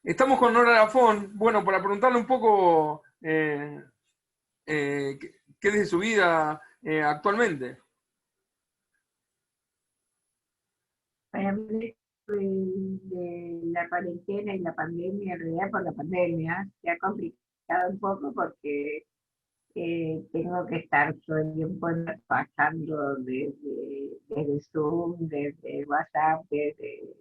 Estamos con Nora Lafón, bueno, para preguntarle un poco qué es de su vida actualmente. Para mí, de la cuarentena y la pandemia, en realidad por la pandemia, se ha complicado un poco porque tengo que estar todo el tiempo trabajando desde Zoom, desde WhatsApp, desde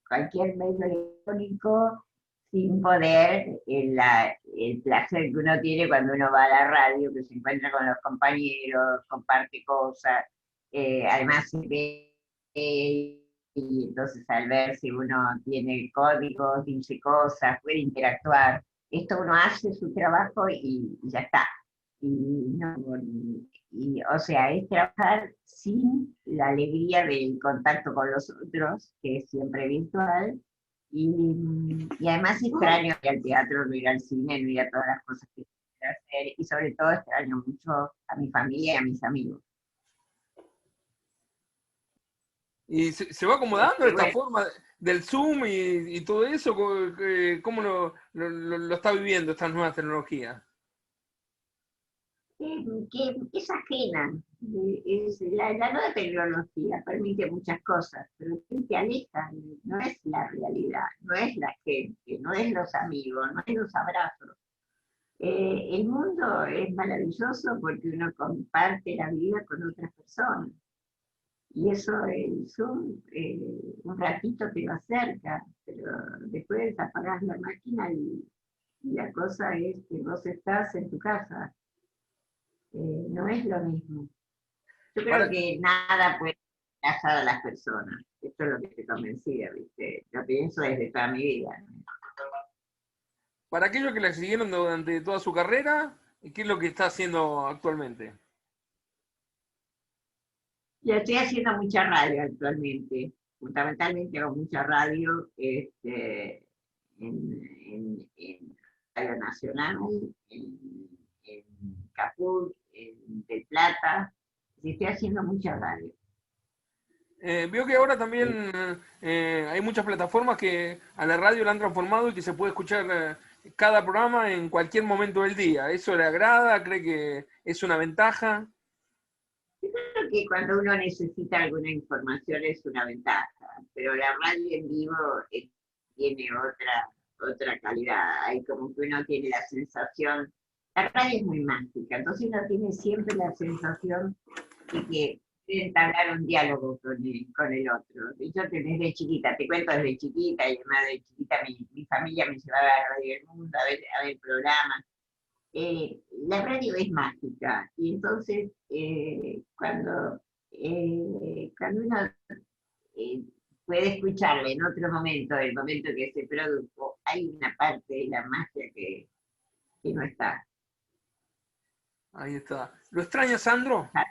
cualquier medio electrónico, sin poder el placer que uno tiene cuando uno va a la radio, que se encuentra con los compañeros, comparte cosas, además se ve, y entonces al ver si uno tiene códigos, dice cosas, puede interactuar, esto uno hace su trabajo y ya está. Y, no, o sea, es trabajar sin la alegría del contacto con los otros, que es siempre virtual, y además extraño ir al teatro, no ir al cine, no ir a todas las cosas que quiero hacer, y sobre todo extraño mucho a mi familia y a mis amigos. ¿Y se va acomodando esta Bueno, forma del Zoom y todo eso? ¿Cómo lo está viviendo estas nuevas tecnologías? que es ajena. La nueva tecnología permite muchas cosas, pero te aleja, no es la realidad, no es la gente, no es los amigos, no es los abrazos. El mundo es maravilloso porque uno comparte la vida con otras personas. Y eso, el Zoom, un ratito te lo acerca, pero después apagás la máquina y la cosa es que vos estás en tu casa. No es lo mismo. Yo creo Para, que nada puede reemplazar a las personas. Esto es lo que estoy convencida, ¿viste? Lo pienso desde toda mi vida, ¿no? para aquellos que la siguieron durante toda su carrera, ¿qué es lo que está haciendo actualmente? Yo estoy haciendo mucha radio actualmente. Fundamentalmente hago mucha radio en Radio Nacional, en Caput, en Del Plata. Y estoy haciendo mucha radio. Veo que ahora Eh, también hay muchas plataformas que a la radio la han transformado y que se puede escuchar cada programa en cualquier momento del día. ¿Eso le agrada? ¿Cree que es una ventaja? Creo que cuando uno necesita alguna información es una ventaja, pero la radio en vivo tiene otra calidad. Hay como que uno tiene la sensación, la radio es muy mágica, entonces uno tiene siempre la sensación de que quiere entablar un diálogo con el otro. Yo desde chiquita, te cuento desde chiquita, y además de chiquita mi familia me llevaba a Radio del Mundo a ver programas. La radio es mágica y entonces cuando uno eh, puede escucharla en otro momento, el momento que se produjo, hay una parte de la magia que no está, Ahí está. ¿Lo extraña, Sandro? está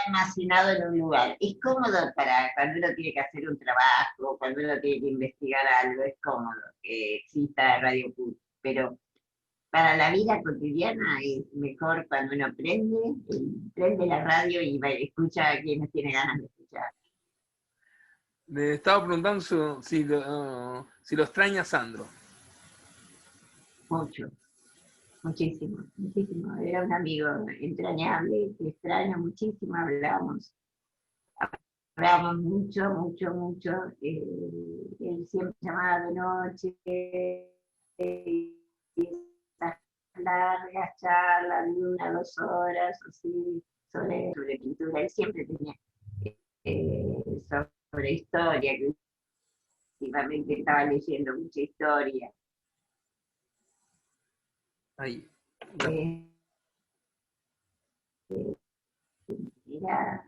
almacenado en un lugar. Es cómodo para cuando uno tiene que hacer un trabajo, cuando uno tiene que investigar algo, es cómodo que exista Radio Put, pero para la vida cotidiana es mejor cuando uno prende la radio y escucha a quienes tiene ganas de escuchar. Le estaba preguntando si lo extraña, Sandro. Mucho, muchísimo, muchísimo. Era un amigo entrañable, que extraño muchísimo, hablábamos mucho, mucho, mucho. Él siempre llamaba de noche, esas largas charlas de 1 o 2 horas, así, sobre pintura. Él siempre tenía eh, sobre historia, que últimamente estaba leyendo mucha historia. Ahí. Eh, era,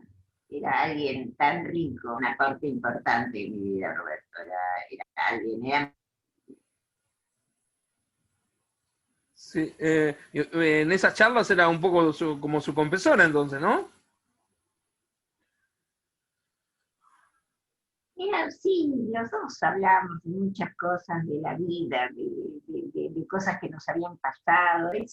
era alguien tan rico, una parte importante de mi vida, Roberto. Era alguien, Sí, en esas charlas era un poco como su confesora entonces, ¿no? sí, los dos hablábamos de muchas cosas de la vida, de cosas que nos habían pasado. Él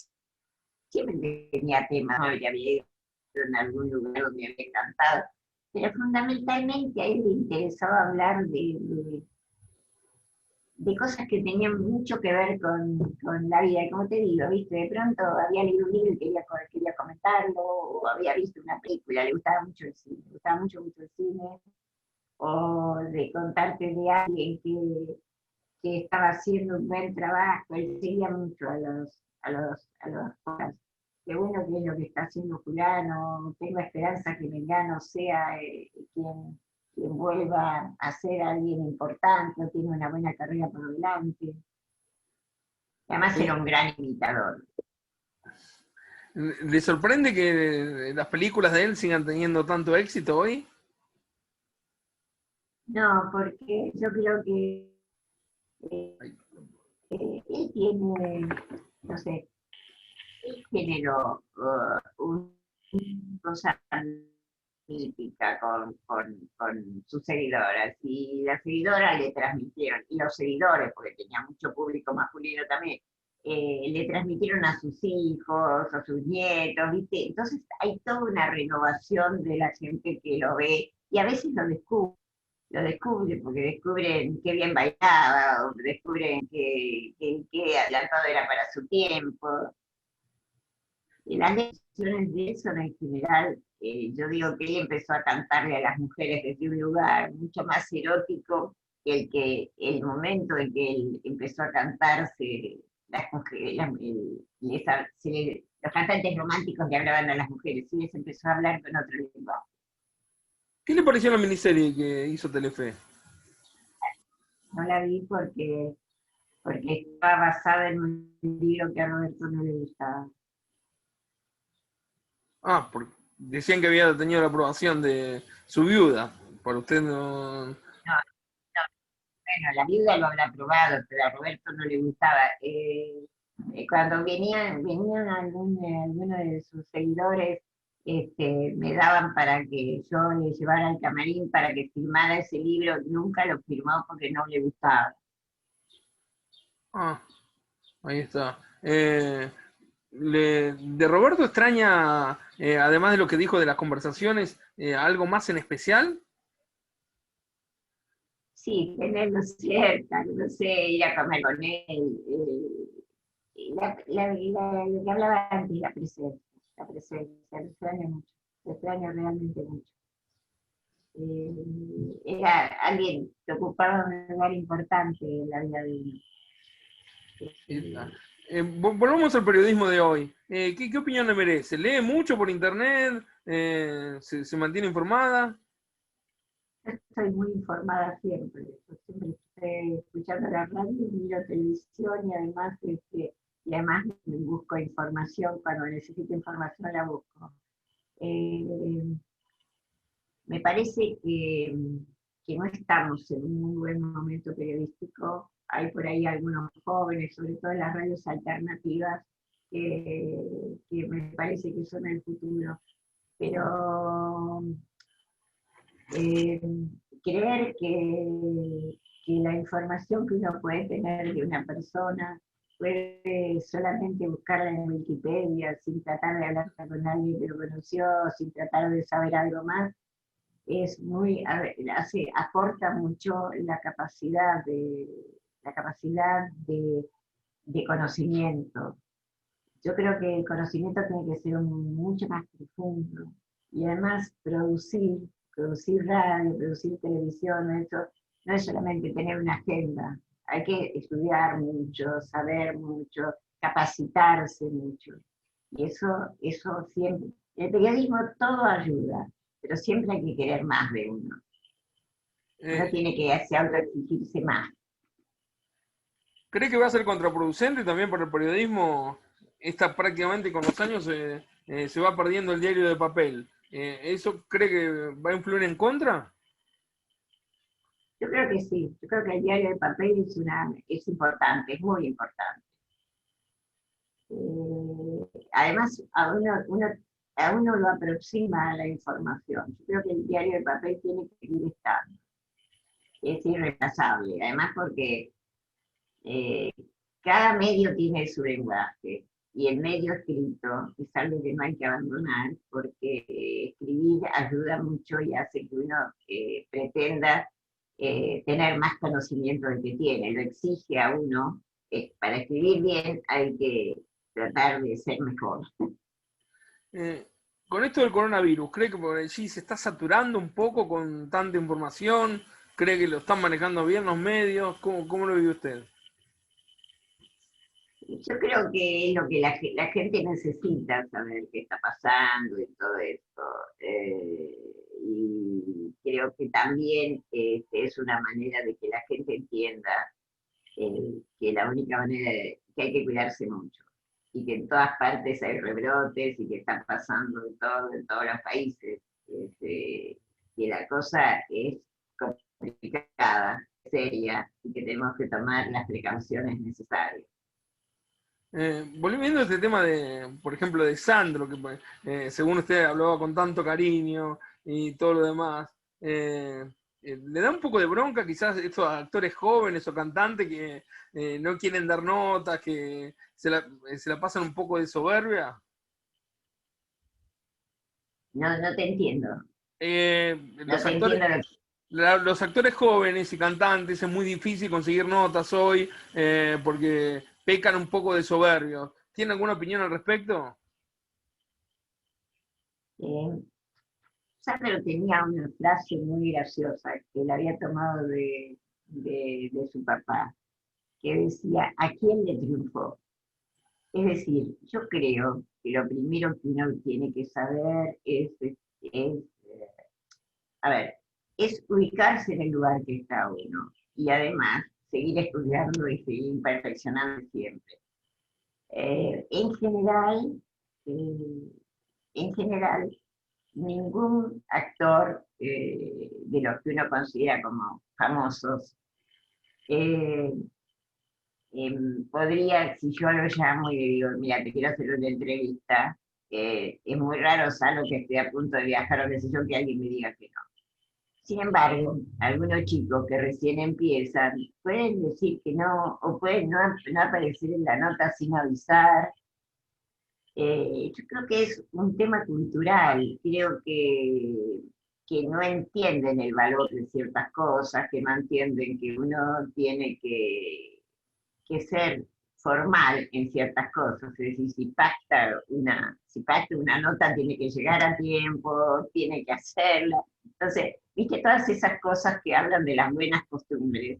siempre tenía temas, ¿no? Ya había ido en algún lugar donde había cantado, pero fundamentalmente a él le interesaba hablar de cosas que tenían mucho que ver con la vida. Como te digo, ¿viste? De pronto había leído un libro y quería comentarlo, o había visto una película, le gustaba mucho el cine, le gustaba mucho el cine, o de contarte de alguien que estaba haciendo un buen trabajo. Él seguía mucho a los cosas. Qué bueno que es lo que está haciendo fulano, tengo esperanza que Mengano sea quien vuelva a ser alguien importante, o tiene una buena carrera por delante. Y además era Eh, un gran imitador. ¿Le sorprende que las películas de él sigan teniendo tanto éxito hoy? No, porque yo creo que eh, él tiene, no sé, él generó una cosa mítica con sus seguidoras, y las seguidoras le transmitieron, y los seguidores, porque tenía mucho público masculino también, le transmitieron a sus hijos, a sus nietos, ¿viste? Entonces hay toda una renovación de la gente que lo ve, y a veces lo descubre porque descubren qué bien bailaba, o descubren que adelantado era para su tiempo. Y las lecciones de eso en general, yo digo que él empezó a cantarle a las mujeres desde un lugar mucho más erótico el momento en que él empezó a cantarse las mujeres, los cantantes románticos le hablaban a las mujeres, y les empezó a hablar con otro lenguaje. ¿Qué le pareció la miniserie que hizo Telefe? No la vi porque estaba basada en un libro que a Roberto no le gustaba. Ah, decían que había tenido la aprobación de su viuda. Para usted no. No, no, bueno, la viuda lo habrá probado, pero a Roberto no le gustaba. Cuando venían algunos de sus seguidores, me daban para que yo le llevara al camarín para que firmara ese libro. Nunca lo firmó porque no le gustaba. Ah, ahí está. ¿De Roberto extraña, además de lo que dijo de las conversaciones, algo más en especial? Sí, tenerlo cerca, no sé, ir a comer con él. Lo que hablaba antes, la presencia, lo extraño mucho, lo extraño realmente mucho. Era alguien que ocupaba un lugar importante en la vida de uno. Ahí está. Eh, Volvamos al periodismo de hoy. ¿Qué opinión le merece? ¿Lee mucho por internet? ¿Se mantiene informada? yo estoy muy informada siempre, yo siempre estoy escuchando la radio, miro televisión, y además me busco información, cuando necesito información la busco. Eh, Me parece que no estamos en un muy buen momento periodístico. Hay por ahí algunos jóvenes, sobre todo en las radios alternativas, que me parece que son el futuro. Pero eh, creer que la información que uno puede tener de una persona puede solamente buscarla en Wikipedia, sin tratar de hablar con alguien que lo conoció, sin tratar de saber algo más, aporta mucho la capacidad de conocimiento. Yo creo que el conocimiento tiene que ser mucho más profundo, y además producir radio, producir televisión, eso no es solamente tener una agenda, hay que estudiar mucho, saber mucho, capacitarse mucho. Y eso siempre, el periodismo todo ayuda, pero siempre hay que querer más de uno. Uno Eh, tiene que autoexigirse más. ¿Cree que va a ser contraproducente también para el periodismo? Está prácticamente con los años se va perdiendo el diario de papel. ¿Eso cree que va a influir en contra? Yo creo que sí, yo creo que el diario de papel es importante, es muy importante. Además, a uno lo aproxima a la información. Yo creo que el diario de papel tiene que seguir estando, es irreemplazable. Además, porque eh, cada medio tiene su lenguaje, y el medio escrito es algo que no hay que abandonar, porque escribir ayuda mucho y hace que uno pretenda tener más conocimiento del que tiene, lo exige a uno. Para escribir bien hay que tratar de ser mejor. Eh, con esto del coronavirus, ¿cree que por allí se está saturando un poco con tanta información? ¿Cree que lo están manejando bien los medios? ¿Cómo lo vive usted? Yo creo que es lo que la gente necesita saber qué está pasando y todo esto. Y creo que también es una manera de que la gente entienda que la única manera que hay que cuidarse mucho y que en todas partes hay rebrotes y que están pasando de todo en todos los países. Que la cosa es complicada, seria y que tenemos que tomar las precauciones necesarias. Volviendo a este tema de, por ejemplo, de Sandro, que según usted hablaba con tanto cariño y todo lo demás, ¿le da un poco de bronca quizás estos actores jóvenes o cantantes que no quieren dar notas, que se la pasan un poco de soberbia? No, no te entiendo. No Los te actores, entiendo. los actores jóvenes y cantantes es muy difícil conseguir notas hoy porque pecan un poco de soberbios. ¿Tiene alguna opinión al respecto? Eh, Sandro tenía una frase muy graciosa que la había tomado de su papá, que decía, ¿a quién le triunfó? Es decir, yo creo que lo primero que uno tiene que saber a ver, es ubicarse en el lugar que está uno y además seguir estudiando y seguir perfeccionando siempre. Eh, en general, eh, en general, ningún actor de los que uno considera como famosos eh, podría, si yo lo llamo y le digo, mira, te quiero hacer una entrevista, es muy raro, salvo que esté a punto de viajar o qué sé yo, que alguien me diga que no. Sin embargo, algunos chicos que recién empiezan pueden decir que no, o pueden no aparecer en la nota sin avisar. Yo creo que es un tema cultural, creo que no entienden el valor de ciertas cosas, que no entienden que uno tiene que ser formal en ciertas cosas, es decir, si pacta una nota tiene que llegar a tiempo, tiene que hacerla. Entonces, viste todas esas cosas que hablan de las buenas costumbres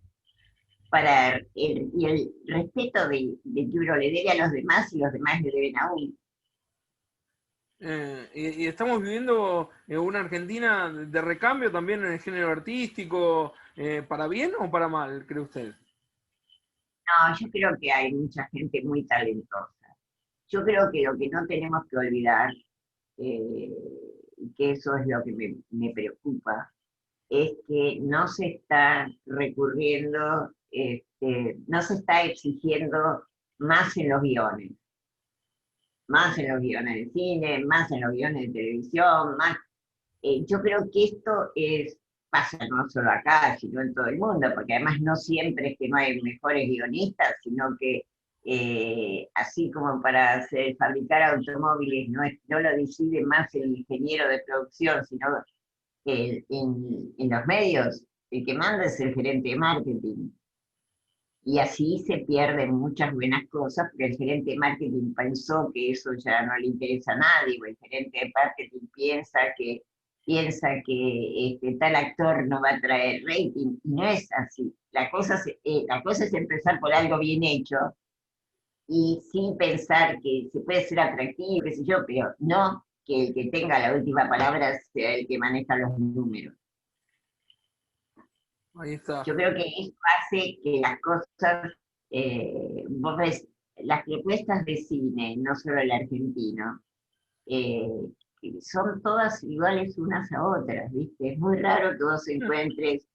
y el respeto de que uno le debe a los demás y los demás le deben a uno. Y estamos viviendo una Argentina de recambio también en el género artístico, ¿para bien o para mal, cree usted? No, yo creo que hay mucha gente muy talentosa. Yo creo que lo que no tenemos que olvidar, eh, y que eso es lo que me preocupa, es que no se está recurriendo, no se está exigiendo más en los guiones, más en los guiones de cine, más en los guiones de televisión, más. Yo creo que esto pasa no solo acá, sino en todo el mundo, porque además no siempre es que no hay mejores guionistas, sino que así como para fabricar automóviles no lo decide más el ingeniero de producción, sino en los medios, el que manda es el gerente de marketing. Y así se pierden muchas buenas cosas, porque el gerente de marketing pensó que eso ya no le interesa a nadie, o el gerente de marketing piensa que tal actor no va a traer rating, y no es así. La cosa es empezar por algo bien hecho, y sin pensar que se puede ser atractivo, qué sé yo, pero no que el que tenga la última palabra sea el que maneja los números. Ahí está. Yo creo que eso hace que las cosas, vos ves, las propuestas de cine, no solo el argentino, eh, son todas iguales unas a otras, ¿viste? Es muy raro que vos encuentres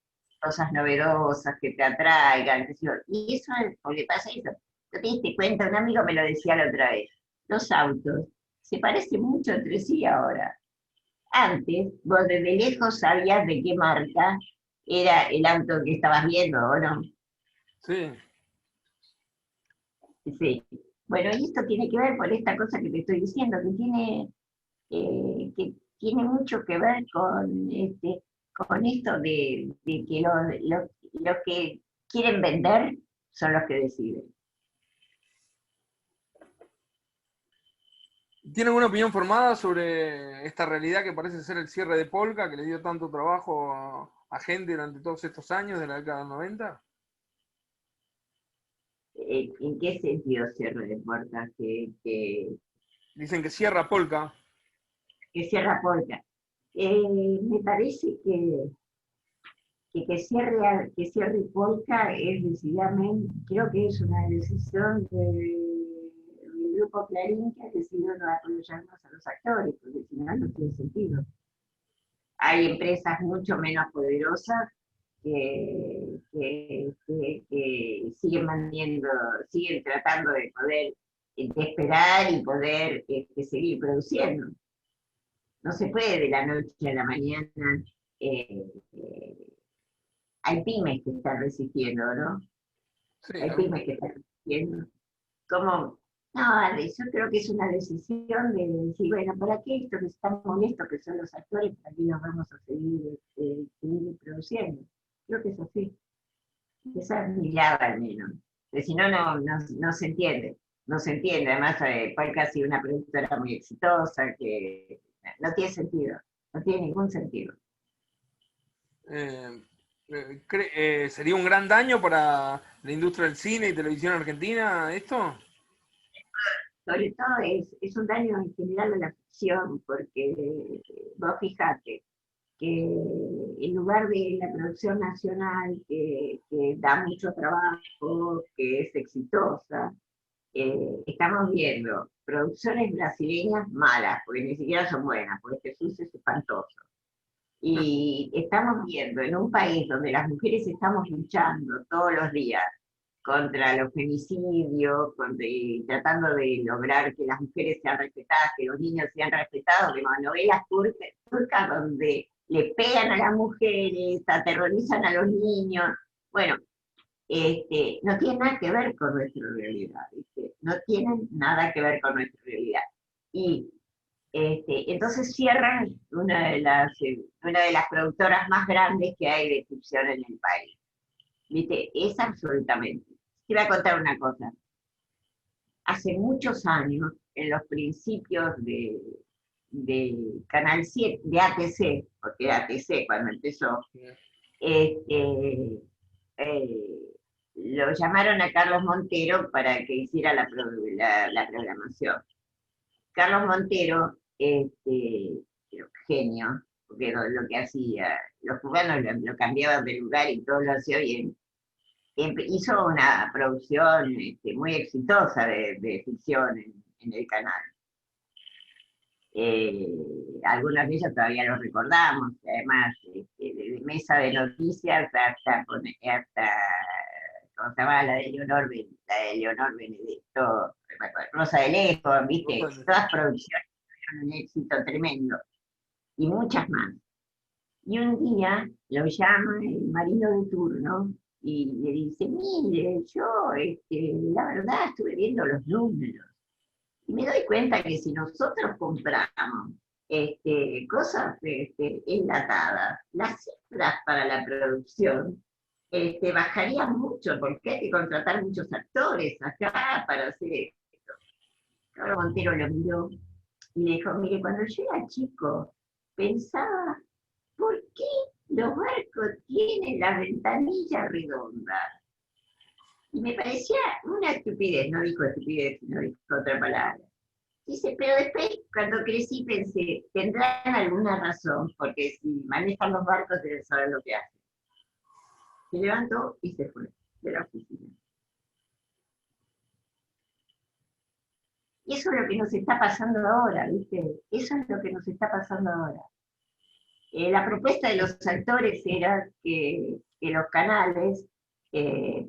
cosas novedosas que te atraigan, qué sé yo. Y eso es, o le pasa eso. ¿No te diste cuenta? Un amigo me lo decía la otra vez. Los autos se parecen mucho entre sí ahora. Antes, vos desde lejos sabías de qué marca era el auto que estabas viendo, ¿o no? Sí. Sí. Bueno, y esto tiene que ver por esta cosa que te estoy diciendo, que tiene mucho que ver con esto de que los que quieren vender son los que deciden. ¿Tiene alguna opinión formada sobre esta realidad que parece ser el cierre de Polka, que le dio tanto trabajo a gente durante todos estos años de la década del 90? ¿En qué sentido cierre de puertas? Dicen que cierra Polka. Que cierra Polka. Me parece que cierre Polka es decididamente, creo que es una decisión del grupo Clarín que ha decidido no apoyarnos a los actores, porque si no, no tiene sentido. Hay empresas mucho menos poderosas que siguen manteniendo, siguen tratando de poder de esperar y poder seguir produciendo. No se puede de la noche a la mañana. eh, eh, Hay pymes que están resistiendo, ¿no? Sí, Hay pymes que están resistiendo. ¿Cómo? No, yo creo que es una decisión de decir, bueno, ¿para qué esto que están molestos que son los actores? ¿Para qué nos vamos a seguir produciendo? Creo que es así. Esa es mi mirada al menos. Porque si no, no se entiende. No se entiende. Además, Polka ha sido una productora muy exitosa que no tiene sentido. No tiene ningún sentido. Eh, ¿Sería un gran daño para la industria del cine y televisión argentina esto? Sobre todo es un daño en general a la ficción, porque vos fijate que en lugar de la producción nacional que da mucho trabajo, que es exitosa, estamos viendo producciones brasileñas malas, porque ni siquiera son buenas, porque Jesús es espantoso. Y estamos viendo en un país donde las mujeres estamos luchando todos los días contra los femicidios, tratando de lograr que las mujeres sean respetadas, que los niños sean respetados, vemos novelas turcas donde le pegan a las mujeres, aterrorizan a los niños. Bueno, no tiene nada que ver con nuestra realidad, ¿viste? No tienen nada que ver con nuestra realidad. Y entonces cierran una de las productoras más grandes que hay de ficción en el país. ¿Viste? Es absolutamente. Te voy a contar una cosa. Hace muchos años, en los principios de Canal 7, de ATC, porque era ATC cuando empezó, este, lo llamaron a Carlos Montero para que hiciera la programación. Carlos Montero, genio, porque lo que hacía, los cubanos lo cambiaban de lugar y todo lo hacía bien. Hizo una producción muy exitosa de ficción en el canal. Algunas de ellas todavía los recordamos, además, de Mesa de Noticias hasta ¿cómo se llama? La de Leonor Benedetto, Rosa de Lejos, ¿viste? Todas producciones tuvieron un éxito tremendo, y muchas más. Y un día lo llama el marido de turno y le dice, mire, yo la verdad estuve viendo los números y me doy cuenta que si nosotros compramos cosas enlatadas, las cifras para la producción bajarían mucho porque hay que contratar muchos actores acá para hacer esto. Carlos Montero lo miró y le dijo, mire, cuando yo era chico pensaba, ¿por qué los barcos tienen la ventanilla redonda? Y me parecía una estupidez, no dijo estupidez, no dijo otra palabra. Dice, pero después cuando crecí pensé, tendrán alguna razón, porque si manejan los barcos deben saber lo que hacen. Se levantó y se fue de la oficina. Y eso es lo que nos está pasando ahora, ¿viste? Eso es lo que nos está pasando ahora. La propuesta de los actores era que los canales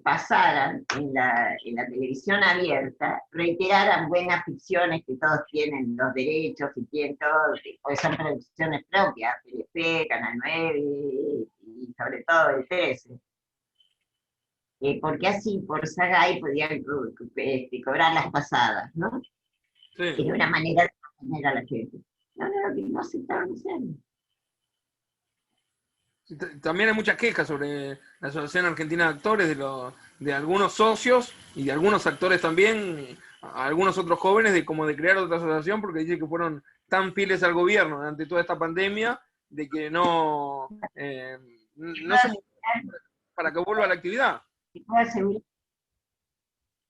pasaran en la televisión abierta, reiteraran buenas ficciones que todos tienen los derechos y tienen todo, pues son producciones propias, Telefe, Canal 9 y sobre todo el 13. Porque así por Sagay podían cobrar las pasadas, ¿no? Sí. Era una manera de mantener a la gente. No, no, no aceptaron hacerlo. Sí, también hay muchas quejas sobre la Asociación Argentina de Actores, de algunos socios y de algunos actores también, algunos otros jóvenes, de como de crear otra asociación, porque dicen que fueron tan fieles al gobierno durante toda esta pandemia, de que Te no puedo se asegurar, para que vuelva a la actividad. te puedo asegurar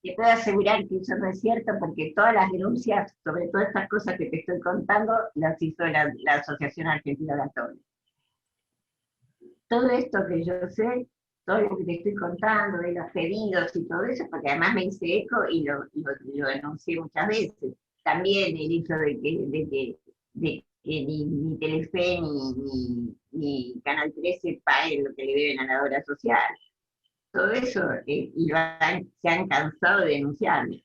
Te puedo asegurar que eso no es cierto porque todas las denuncias sobre todas estas cosas que te estoy contando las hizo la Asociación Argentina de Actores. Todo esto que yo sé, todo lo que te estoy contando de los pedidos y todo eso, porque además me hice eco y lo denuncié muchas veces. También el hecho de que ni Telefe ni Canal 13 paguen lo que le deben a la obra social. Todo eso, y se han cansado de denunciarlo.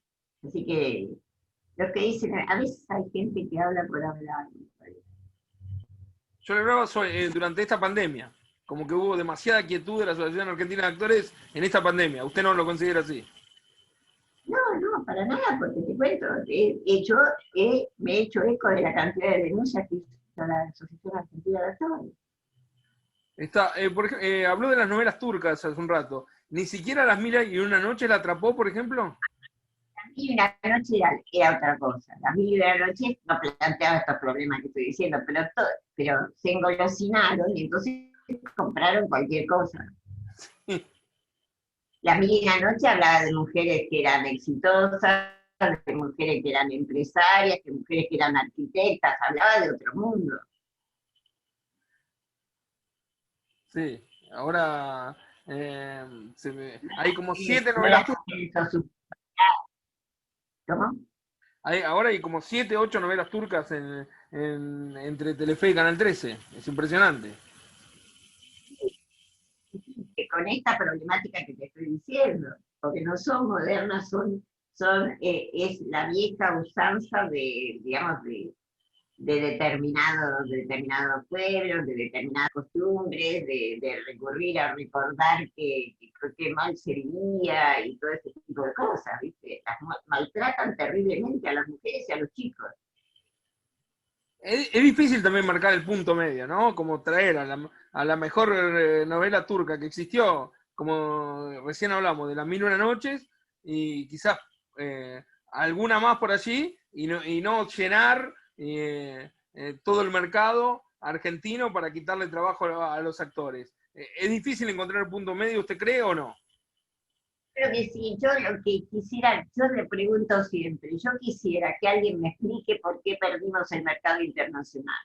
Así que lo que dicen, a veces hay gente que habla por hablar. Yo le hablaba durante esta pandemia, como que hubo demasiada quietud de la Asociación Argentina de Actores en esta pandemia. ¿Usted no lo considera así? No, no, para nada, porque te cuento, me he hecho eco de la cantidad de denuncias que hizo la Asociación Argentina de Actores. Habló de las novelas turcas hace un rato. ¿Ni siquiera Las Mil y una noche la atrapó, por ejemplo? Y una noche era otra cosa. La mil y una noche no planteaba estos problemas que estoy diciendo, pero se engolosinaron y entonces compraron cualquier cosa. La mil y una noche hablaba de mujeres que eran exitosas, de mujeres que eran empresarias, de mujeres que eran arquitectas, hablaba de otro mundo. Sí, ahora hay como 7 novelas Escuelas turcas. ¿Cómo? Ahora hay como 7, 8 novelas turcas entre Telefe y Canal 13. Es impresionante. Que con esta problemática que te estoy diciendo, porque no son modernas, es la vieja usanza de, digamos, de determinados pueblos, de determinadas costumbres, de recurrir a recordar que mal se vivía y todo ese tipo de cosas, ¿viste? Maltratan terriblemente a las mujeres y a los chicos. Es difícil también marcar el punto medio, ¿no? Como traer a la mejor novela turca que existió, como recién hablamos, de Las Mil y una noches, y quizás alguna más por allí, y no llenar todo el mercado argentino para quitarle trabajo a los actores. ¿Es difícil encontrar el punto medio, usted cree o no? Creo que sí, yo lo que quisiera, yo le pregunto siempre, yo quisiera que alguien me explique por qué perdimos el mercado internacional.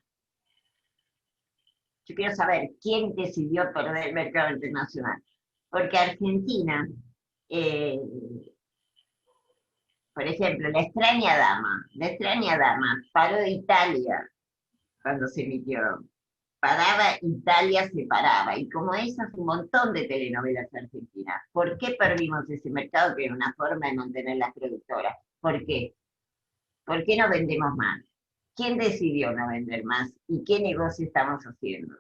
Yo quiero saber quién decidió perder el mercado internacional. Porque Argentina, eh, por ejemplo, La extraña dama paró de Italia cuando se emitió. Paraba, Italia se paraba. Y como esas, un montón de telenovelas argentinas. ¿Por qué perdimos ese mercado que era una forma de mantener las productoras? ¿Por qué? ¿Por qué no vendemos más? ¿Quién decidió no vender más? ¿Y qué negocio estamos haciendo?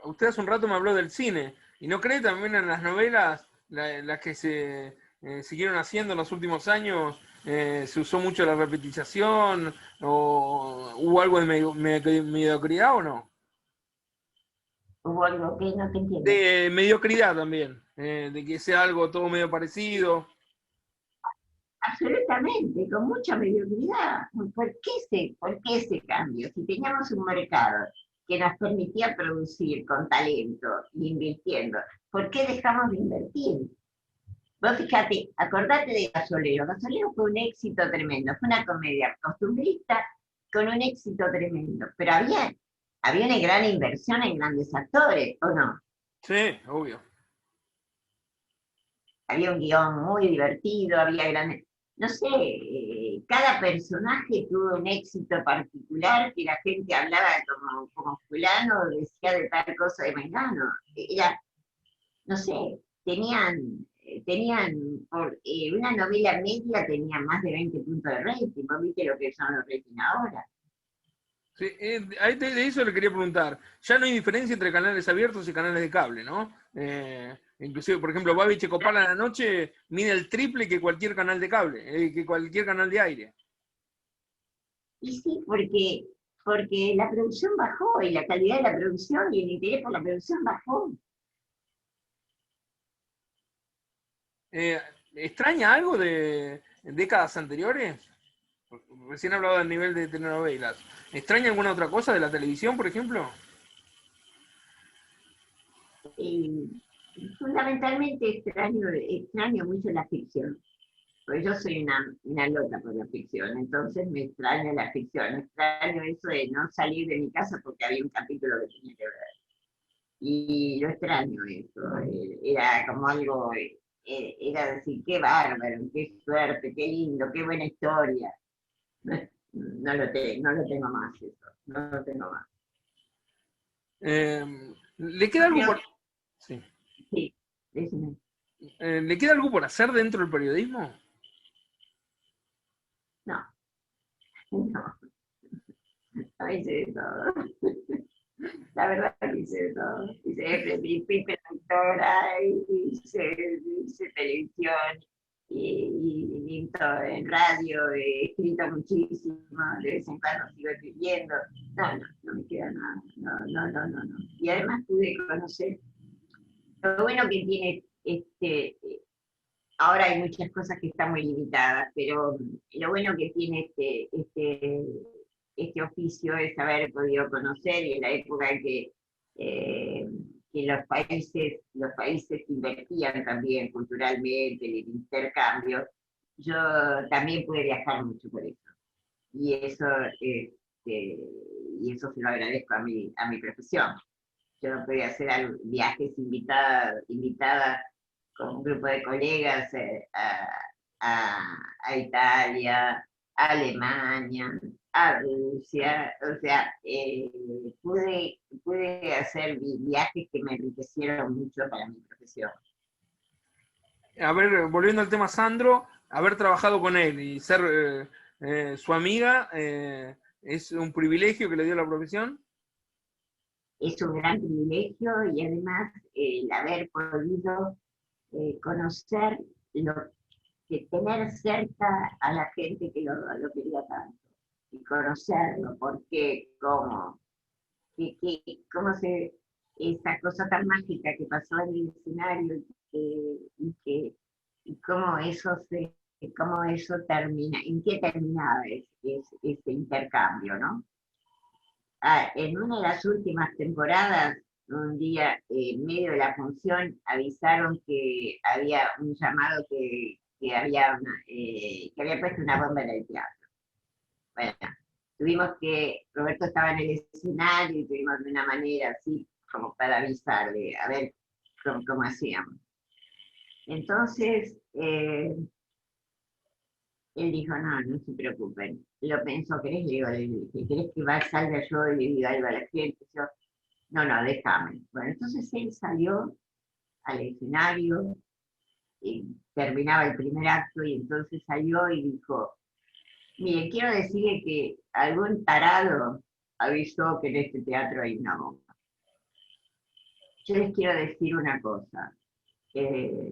Usted hace un rato me habló del cine, ¿y no cree también en las novelas, las que se siguieron haciendo en los últimos años? ¿Se usó mucho la repetización? ¿O hubo algo de mediocridad o no? ¿Hubo algo que no te entiendo? De mediocridad también, de que sea algo todo medio parecido. Absolutamente, con mucha mediocridad. ¿Por qué ese cambio? Si teníamos un mercado que nos permitía producir con talento e invirtiendo, ¿por qué dejamos de invertir? Vos fíjate, acordate de Gasolero. Gasolero fue un éxito tremendo, fue una comedia costumbrista con un éxito tremendo, pero había una gran inversión en grandes actores, ¿o no? Sí, obvio. Había un guión muy divertido, había grandes, no sé, cada personaje tuvo un éxito particular que la gente hablaba como fulano, decía de tal cosa de Mengano. Era, no sé, tenían una novela media tenía más de 20 puntos de rating, ¿vos viste lo que son los ratings ahora? Sí, de eso le quería preguntar. Ya no hay diferencia entre canales abiertos y canales de cable, ¿no? Inclusive, por ejemplo, Babi Checopala en la noche mide el triple que cualquier canal de cable, que cualquier canal de aire. Y sí, porque porque la producción bajó y la calidad de la producción y el interés por la producción bajó. ¿Extraña algo de décadas anteriores? Recién hablaba del nivel de telenovelas. ¿Extraña alguna otra cosa de la televisión, por ejemplo? Y fundamentalmente extraño mucho la ficción. Pues yo soy una loca por la ficción, entonces me extraña la ficción, extraño eso de no salir de mi casa porque había un capítulo que tenía que ver. Y lo extraño eso, era como algo, era decir, qué bárbaro, qué suerte, qué lindo, qué buena historia. No, no lo tengo más eso, no lo tengo más. Eh, ¿Le queda algo Creo por, que sí. sí, decime. ¿Le queda algo por hacer dentro del periodismo? No, no, no hice de todo. La verdad que hice de todo. Fui productora, hice televisión, y en radio, he escrito muchísimo, de vez en cuando sigo escribiendo. No, no, no me queda nada. No, no, no, no, no. Y además pude conocer, lo bueno que tiene ahora hay muchas cosas que están muy limitadas, pero lo bueno que tiene este oficio es haber podido conocer y en la época en eh, que los países invertían también culturalmente en el intercambio, yo también pude viajar mucho por eso. Y eso, y eso se lo agradezco a mi profesión. Yo no podía hacer viajes invitada con un grupo de colegas a Italia, a Alemania, a Rusia, o sea, pude hacer viajes que me enriquecieron mucho para mi profesión. A ver, volviendo al tema Sandro, haber trabajado con él y ser su amiga, ¿es un privilegio que le dio la profesión? Es un gran privilegio y además el haber podido conocer lo que tener cerca a la gente que lo quería tanto y conocerlo, por qué, cómo, cómo se, esa cosa tan mágica que pasó en el escenario y cómo eso termina, en qué terminaba ese intercambio, ¿no? En una de las últimas temporadas, un día en medio de la función avisaron que había un llamado que había puesto una bomba en el teatro. Bueno, Roberto estaba en el escenario y tuvimos de una manera así como para avisarle, a ver cómo hacíamos. Entonces, él dijo, no, no se preocupen. Lo pensó, ¿querés, ¿querés que salga yo y le diga algo a la gente? Yo, no, no, déjame. Bueno, entonces él salió al escenario y terminaba el primer acto y entonces salió y dijo, mire, quiero decirle que algún tarado avisó que en este teatro hay una bomba. Yo les quiero decir una cosa. eh,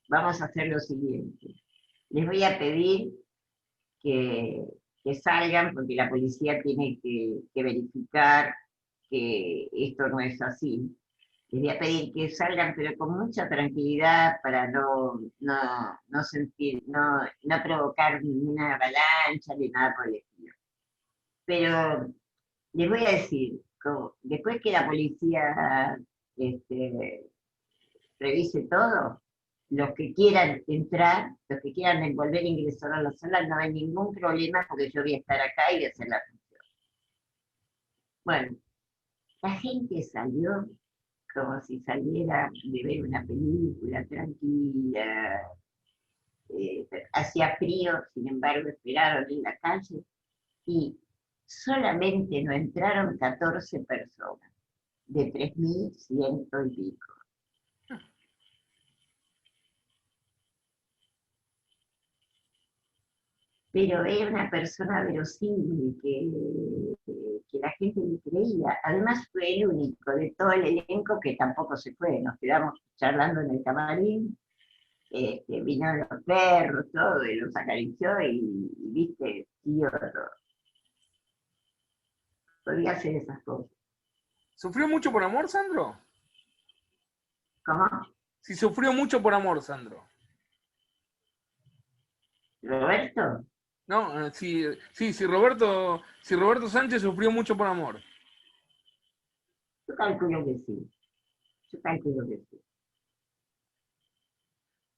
Vamos a hacer lo siguiente. Les voy a pedir que, que salgan porque la policía tiene que verificar que esto no es así. Les voy a pedir que salgan, pero con mucha tranquilidad para no sentir, no provocar ninguna avalancha ni nada por el estilo. Pero les voy a decir, después que la policía este, revise todo, los que quieran entrar, los que quieran volver a ingresar a la sala, no hay ningún problema porque yo voy a estar acá y voy a hacer la función. Bueno, la gente salió como si saliera de ver una película tranquila, hacía frío, sin embargo esperaron en la calle y solamente no entraron 14 personas, de 3.100 y pico. Pero era una persona verosímil que la gente le creía. Además fue el único de todo el elenco que tampoco se fue. Nos quedamos charlando en el camarín, vinieron los perros, todo, y los acarició y viste, siguió todo. podía hacer esas cosas. ¿Sufrió mucho por amor, Sandro? ¿Cómo? Si sufrió mucho por amor, Sandro. ¿Roberto? No, sí, sí, si Roberto Sánchez sufrió mucho por amor. Yo calculo que sí. Yo calculo que sí.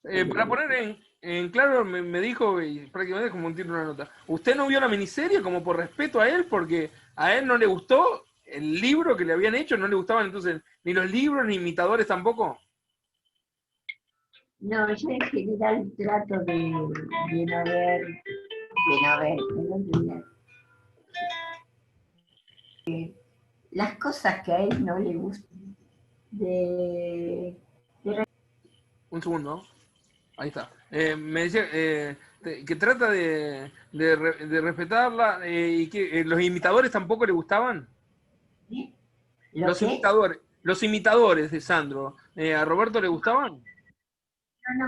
Para Calculo que poner sí. en claro, me dijo, y prácticamente como un tiro una nota, ¿usted no vio la miniserie como por respeto a él? Porque a él no le gustó el libro que le habían hecho, no le gustaban entonces ni los libros ni imitadores tampoco. No, yo en general trato de no ver, de no ver las cosas que a él no le gustan. De, de Un segundo, ahí está. Me decía que trata de respetarla y que los imitadores tampoco le gustaban. ¿Lo qué? Los imitadores de Sandro, ¿a Roberto le gustaban? No,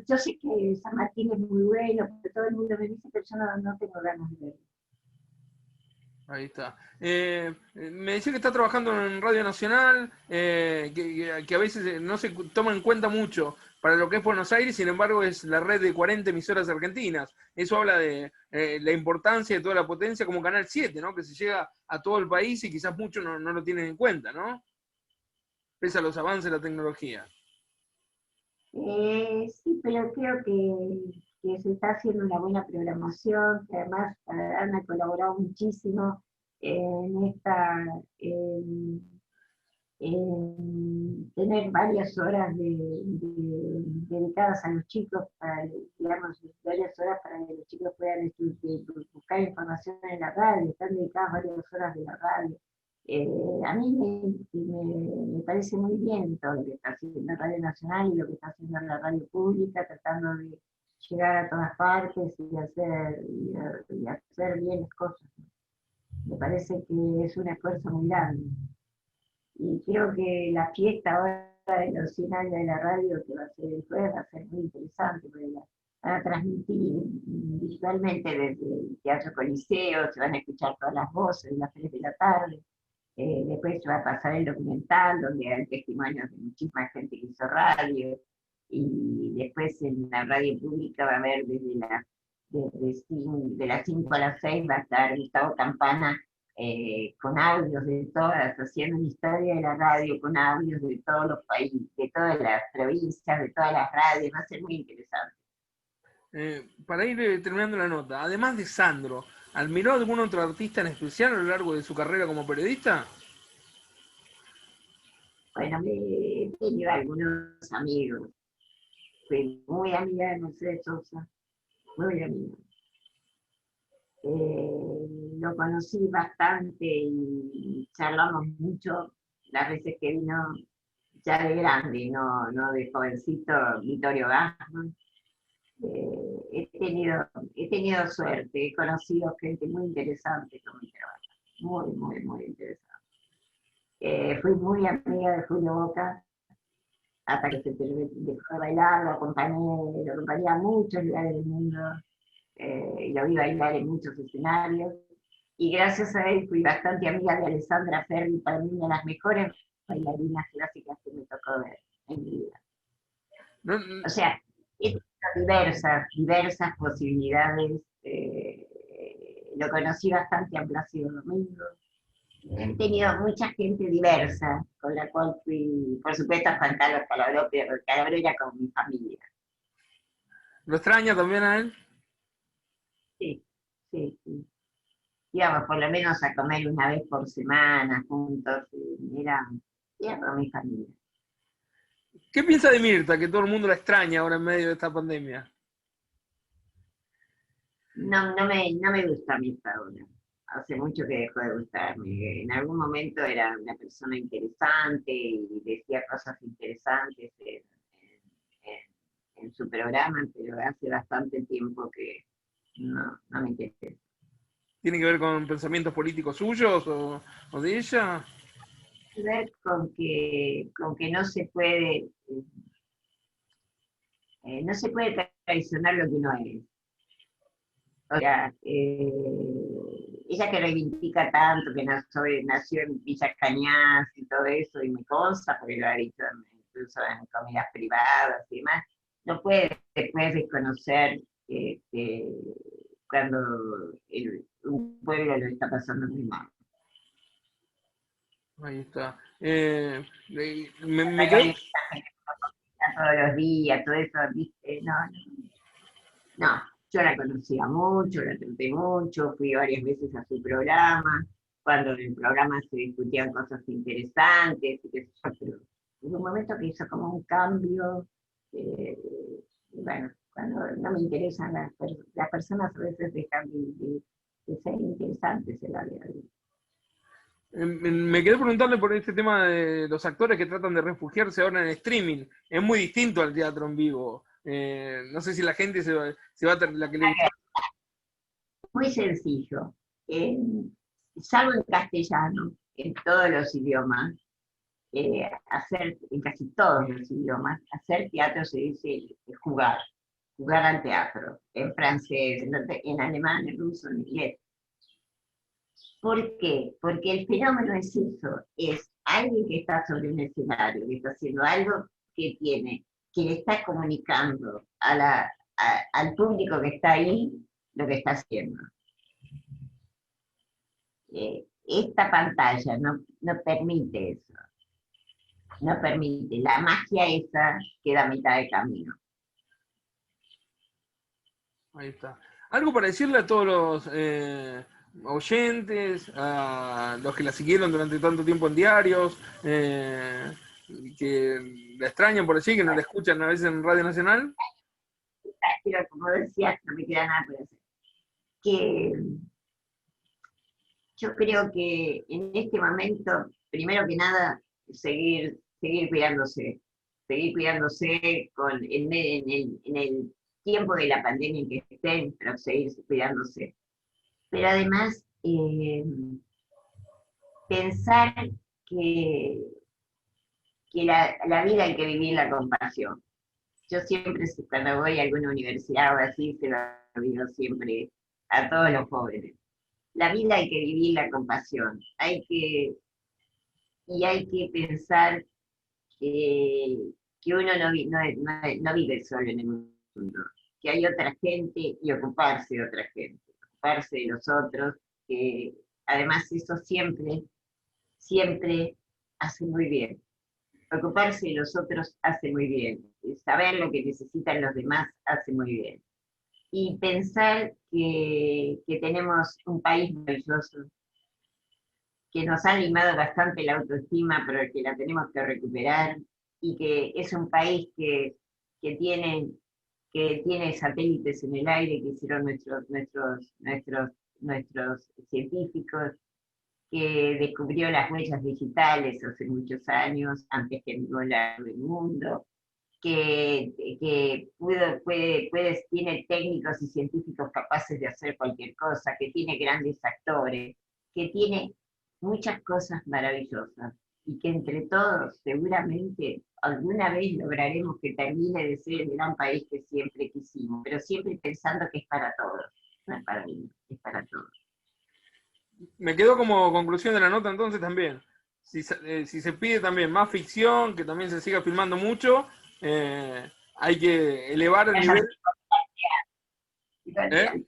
yo sé que San Martín es muy bueno, pero todo el mundo me dice, pero yo no tengo ganas de verlo. Ahí está. Me decía que está trabajando en Radio Nacional, que a veces no se toma en cuenta mucho para lo que es Buenos Aires, sin embargo es la red de 40 emisoras argentinas. Eso habla de la importancia de toda la potencia como Canal 7, ¿no? Que se llega a todo el país y quizás muchos no lo tienen en cuenta, ¿no? Pese a los avances de la tecnología. Sí, pero creo que se está haciendo una buena programación, que además han colaborado muchísimo en en tener varias horas dedicadas a los chicos, para, digamos, varias horas para que los chicos puedan buscar información en la radio, están dedicadas varias horas de la radio. A mí me parece muy bien todo lo que está haciendo la Radio Nacional y lo que está haciendo la radio pública, tratando de llegar a todas partes y hacer bien las cosas. Me parece que es un esfuerzo muy grande. Y creo que la fiesta ahora de los 100 años de la radio, que va a ser el jueves, va a ser muy interesante, porque van a transmitir visualmente desde el Teatro Coliseo, se van a escuchar todas las voces de las 3 de la tarde. Después se va a pasar el documental, donde hay testimonios de muchísima gente que hizo radio. Y después en la radio pública va a haber de las 5 a las 6 va a estar Gustavo Campana con audios de todas, haciendo una historia de la radio con audios de todos los países, de todas las provincias, de todas las radios, va a ser muy interesante. Para ir terminando la nota, además de Sandro, ¿admiró a algún otro artista en especial a lo largo de su carrera como periodista? Bueno, he tenido algunos amigos, fui muy amiga de Mercedes Sosa, muy amiga. Lo conocí bastante y charlamos mucho las veces que vino ya de grande, no de jovencito, Vittorio Gassman. He tenido suerte, he conocido gente muy interesante con mi trabajo, muy interesante. Fui muy amiga de Julio Boca, hasta que se dejó de bailar, lo acompañé a muchos lugares del mundo, lo vi bailar en muchos escenarios, y gracias a él fui bastante amiga de Alessandra Ferri, para mí una de las mejores bailarinas clásicas que me tocó ver en mi vida. No, O sea, he tenido diversas posibilidades. Lo conocí bastante a Plácido Domingo. He tenido mucha gente diversa, con la cual fui, por supuesto, a Juan Carlos Calabro, pero Calabro era con mi familia. ¿Lo extraña también a él? Sí, sí. Íbamos por lo menos a comer una vez por semana juntos, era con mi familia. ¿Qué piensa de Mirta, que todo el mundo la extraña ahora en medio de esta pandemia? No me gusta mi ahora. Hace mucho que dejó de gustarme. En algún momento era una persona interesante y decía cosas interesantes en su programa, pero hace bastante tiempo que no me interesa. ¿Tiene que ver con pensamientos políticos suyos o de ella? Tiene que ver con que no se puede traicionar lo que uno es. O sea, ella que reivindica tanto, que nació en Villa Cañas y todo eso, y me consta, porque lo ha dicho incluso en comidas privadas y demás, no puede después desconocer que cuando un pueblo lo está pasando muy mal. Ahí está. Me Acá quedó. hay mensajes todos los días, todo eso, ¿viste? No, no, no, yo la conocía mucho, la traté mucho, fui varias veces a su programa, cuando en el programa se discutían cosas interesantes, y qué sé yo, pero en un momento que hizo como un cambio, eh, bueno, cuando no me interesan las personas a veces dejan de ser interesantes en la vida. Me quedé preguntarle por este tema de los actores que tratan de refugiarse ahora en streaming. Es muy distinto al teatro en vivo. No sé si la gente se va a la que le gusta. Muy sencillo, salvo en castellano, en todos los idiomas, en casi todos los idiomas, hacer teatro se dice jugar, jugar al teatro, en francés, en alemán, en ruso, en inglés. ¿Por qué? Porque el fenómeno es eso, es alguien que está sobre un escenario, que está haciendo algo que le está comunicando al público que está ahí lo que está haciendo. Esta pantalla no permite eso, no permite. La magia esa queda a mitad de camino. Ahí está. Algo para decirle a todos los oyentes, a los que la siguieron durante tanto tiempo en diarios, que la extrañan por allí, que no la escuchan a veces en Radio Nacional. Pero como decías, no me queda nada por hacer. Que yo creo que en este momento, primero que nada, seguir cuidándose en el tiempo de la pandemia en que estén, pero seguir cuidándose. Pero además, pensar que, que la vida hay que vivirla con pasión. Yo siempre, cuando voy a alguna universidad o así, se lo digo siempre a todos los jóvenes. La vida hay que vivirla con pasión. Hay que pensar que uno no vive solo en el mundo, que hay otra gente y ocuparse de otra gente, ocuparse de los otros, que además eso siempre hace muy bien. Ocuparse de los otros hace muy bien. Saber lo que necesitan los demás hace muy bien. Y pensar que tenemos un país maravilloso, que nos ha animado bastante la autoestima, pero que la tenemos que recuperar, y que es un país que tiene, que tiene satélites en el aire que hicieron nuestros científicos, que descubrió las huellas digitales hace muchos años, antes que ningún lado del mundo, que tiene técnicos y científicos capaces de hacer cualquier cosa, que tiene grandes actores, que tiene muchas cosas maravillosas, y que entre todos seguramente alguna vez lograremos que termine de ser el gran país que siempre quisimos, pero siempre pensando que es para todos, no es para mí, es para todos. Me quedó como conclusión de la nota entonces también. Si se pide también más ficción, que también se siga filmando mucho, hay que elevar el nivel. ¿Eh?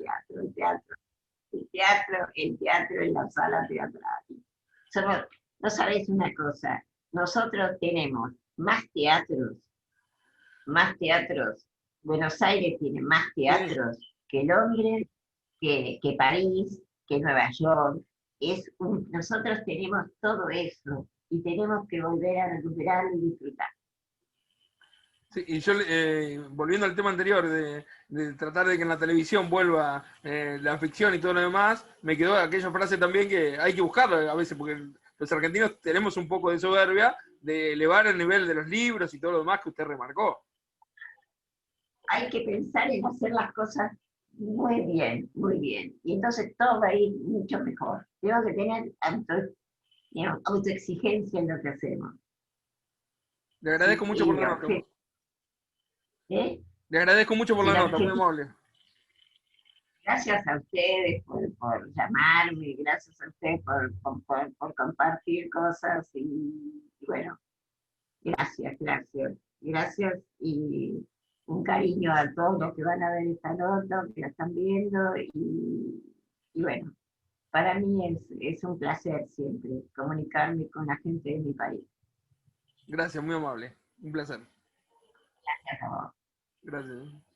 El teatro en la sala teatral. No sabéis una cosa, nosotros tenemos más teatros, Buenos Aires tiene más teatros que Londres, que París, que Nueva York. Nosotros tenemos todo eso y tenemos que volver a recuperarlo y disfrutar. Sí, y yo, volviendo al tema anterior de tratar de que en la televisión vuelva la ficción y todo lo demás, me quedó aquella frase también que hay que buscarla a veces, porque los argentinos tenemos un poco de soberbia de elevar el nivel de los libros y todo lo demás que usted remarcó. Hay que pensar en hacer las cosas muy bien, muy bien. Y entonces todo va a ir mucho mejor. Tengo que tener autoexigencia en lo que hacemos. Le agradezco mucho por la nota. ¿Eh? Le agradezco mucho por la nota, muy amable. Gracias a ustedes por llamarme, gracias a ustedes por compartir cosas y bueno, gracias, gracias, gracias y un cariño a todos los que van a ver esta nota, que la están viendo y bueno, para mí es un placer siempre comunicarme con la gente de mi país. Gracias, muy amable. Un placer. Gracias a vos. Gracias.